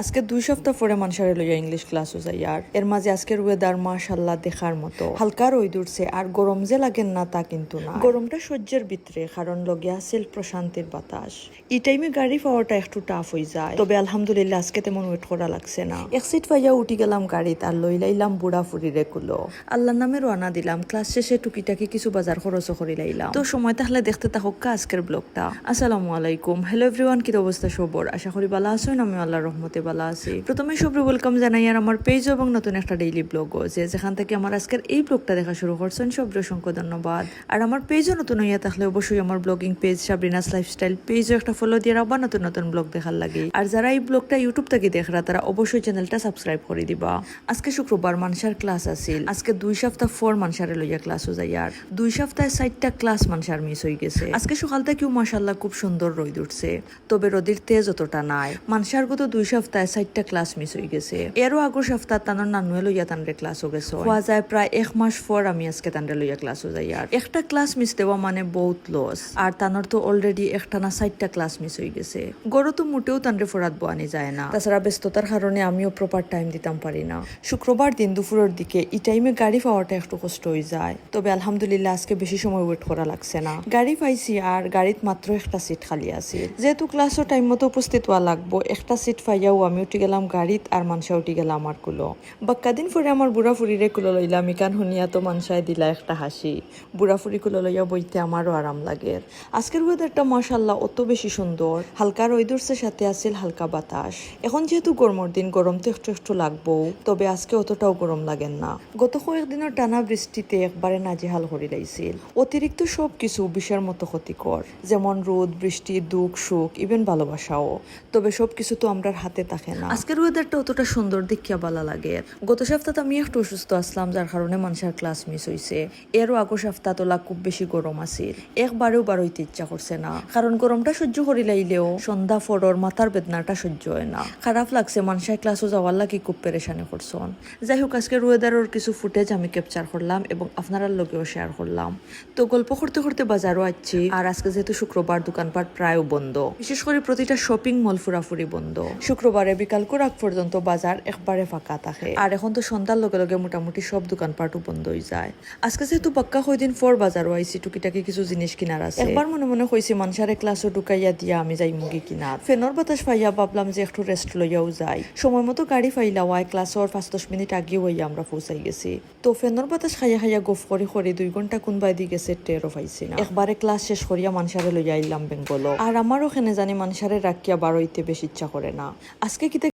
আজকে 2 সপ্তাহ পরে মানুষের লইয়া ইংলিশ ক্লাসও যাই আর এর মাঝে আজকের ওয়েদার মাশাআল্লাহ দেখার মতো হালকা রোদ উঠছে আর গরম যে লাগেন না তা কিন্তু না গরমটা সহ্যের ভিতরে কারণ লগিয়া আছিল প্রশান্তির বাতাস এই টাইমে গাড়ি পাওয়াটা একটু টাফ হয়ে যায় তবে আলহামদুলিল্লাহ আজকে তেমন ওয়েট করা লাগছে না এক সিট পাইয়া উঠি গেলাম গাড়িতে আর লইলাইলাম বুড়া ফুরিরে কুলো আল্লাহর নামে রওনা দিলাম ক্লাস শেষে টুকিটাকি কিছু বাজার খরচও করে লাইলাম তো সময় তাহলে দেখতে থাকুক আজকের ব্লগটা। আসসালামু আলাইকুম, হ্যালো এভরিওয়ান, কি অবস্থা সবার? আশা করি ভালো আছেন, আমি আল্লাহর রহমতে ভালো আছি। প্রথমে সবরে ওয়েলকাম জানাই আর আমার পেজ এবং নতুন একটা ডেইলি ব্লগও যেখান থেকে আমার আজকের এই ব্লগটা দেখা শুরু করছেন সবরে অসংখ্য ধন্যবাদ। আর আমার পেজও নতুন হইয়া থাকলে অবশ্যই আমার ব্লগিং পেজ সাবরিনাস লাইফস্টাইল পেজও একটা ফলো দিয়ে রাখবা নতুন নতুন ব্লগ দেখার লাগে। আর যারা এই ব্লগটা ইউটিউব থেকে দেখরা তারা অবশ্যই চ্যানেলটা সাবস্ক্রাইব করে দিবা। আজকে শুক্রবার মানুষের ক্লাস আছিল, আজকে 2 সপ্তাহ পর মানুষের লইয়া ক্লাসও যাই আর 2 সপ্তাহে 4টা ক্লাস মানুষের মিস হয়ে গেছে। আজকে সকাল থেকেও মাশাআল্লাহ খুব সুন্দর রোদ উঠছে, তবে রোদের তেজ অতটা নাই। মানুষের গত 2 সপ্তাহে 4টা ক্লাস মিস হয়ে গেছে। এরও আগর সপ্তাহ তানোর নানুয়ে লইয়া তানরে ক্লাসও গেছে হওয়া যায় প্রায় 1 মাস পর আমি আজকে তানরে লইয়া ক্লাসও যাই আর একটা ক্লাস মিস দেওয়া মানে বহুত লস। আর তানোর তো অলরেডি একটা না 4টা ক্লাস মিস হয়ে গেছে। গরু তো মোটেও তানরে ফরাত বোয়ানি যায় না, তাছাড়া ব্যস্ততার কারণে আমিও প্রপার টাইম দিতাম পারি না। শুক্রবার দিন দুপুরের দিকে এই টাইমে গাড়ি পাওয়াটা একটু কষ্ট হয়ে যায়, তবে আলহামদুলিল্লাহ আজকে বেশি সময় ওয়েট করা লাগছে না। গাড়ি পাইছি আর গাড়িত মাত্র একটা সিট খালি আছে। যেহেতু ক্লাসও টাইম মতো উপস্থিত হওয়া লাগবো, একটা সিট পাইয়াও আমি উঠি গেলাম গাড়িত আর মানসা উঠি গেলাম আমার কুলো। বাক্কা দিন পরে আমার বুড়া ফুরিরে কুলো লইলাম, ইকান শুনিয়া তো মানসায় দিলা একটা হাসি। বুড়া ফুরি কুলো লইয়া বইতে আমারও আরাম লাগে। আজকের ওয়েদারটা মাশাআল্লাহ অত বেশি সুন্দর, হালকা রোদের সাথে আছিল হালকা বাতাস। এখন যেহেতু গরমের দিন গরম তো একটু একটু লাগবো, তবে আজকে অতটাও গরম লাগেন না। গত কয়েকদিনের টানা বৃষ্টিতে একবারে নাজেহাল করে লাইছিল। অতিরিক্ত সব কিছু বিষের মতো ক্ষতিকর, যেমন রোদ, বৃষ্টি, দুঃখ, সুখ, ইভেন ভালোবাসাও। তবে সবকিছু তো আমরার হাতে থাকে না। আজকের ওয়েদারটা অতটা সুন্দর দেখিয়া ভালো লাগে। গত সপ্তাহে আমি একটু অসুস্থ আসলাম, যার কারণে মানুষের ক্লাস মিস হয়েছে। এরও আগর সপ্তাহ তোলা খুব বেশি গরম আছিল, একবারেও বারোইতে ইচ্ছা করছে না, কারণ গরমটা সহ্য করি লাইলেও সন্ধ্যা ফরর মাথার বেদনাটা সহ্য হয় না। খারাপ লাগছে, মানুষের ক্লাসও যাওয়ার লাগে খুব পেরেশানি করছেন। যাই হোক, আজকের ওয়েদারের কিছু ফুটেজ আমি ক্যাপচার করলাম এবং আপনারা লগেও শেয়ার করলাম। তো গল্প করতে করতে বাজারও আসছি, আর আজকে যেহেতু শুক্রবার দোকানপাট প্রায় বন্ধ, বিশেষ করে প্রতিটা শপিং মল ফুরাফুরি বন্ধ। শুক্রবারে বিকাল করে আগ পর্যন্ত বাজার একবারে ফাঁকা থাকে, আর এখন তো সন্ধ্যার লগে লগে মোটামুটি সব দোকানপাটও বন্ধ হয়ে যায়। আজকে যেহেতু পাক্কা কয়দিন পর বাজারও আইছি, টুকিটাকি কিছু জিনিস কিনার আছে। একবার মনে মনে হয়েছি মানুষের ক্লাসও ঢুকাইয়া দিয়া আমি যাই মুগি কিনার। ফেনর বাতাস পাইয়া ভাবলাম যে একটু রেস্ট লইয়াও যাই। সময় মতো গাড়ি পাইলা ওয়াই ক্লাসর 5-10 মিনিট আগেও হইয়া আমরা পৌঁছাই গেছি। তো ফেনর বাতাস খাইয়া খাইয়া গফ করি 2 ঘন্টা কোনবাই দি গেছে টেরও পাইছি না। একবারে ক্লাস শেষ করিয়া মানুষারে লইয়া আইলাম বেঙ্গল। আর আমারও ওখানে জানি মানুষারে রাখিয়া বারোইতে বেশি ইচ্ছা করে না। আজকে কিতা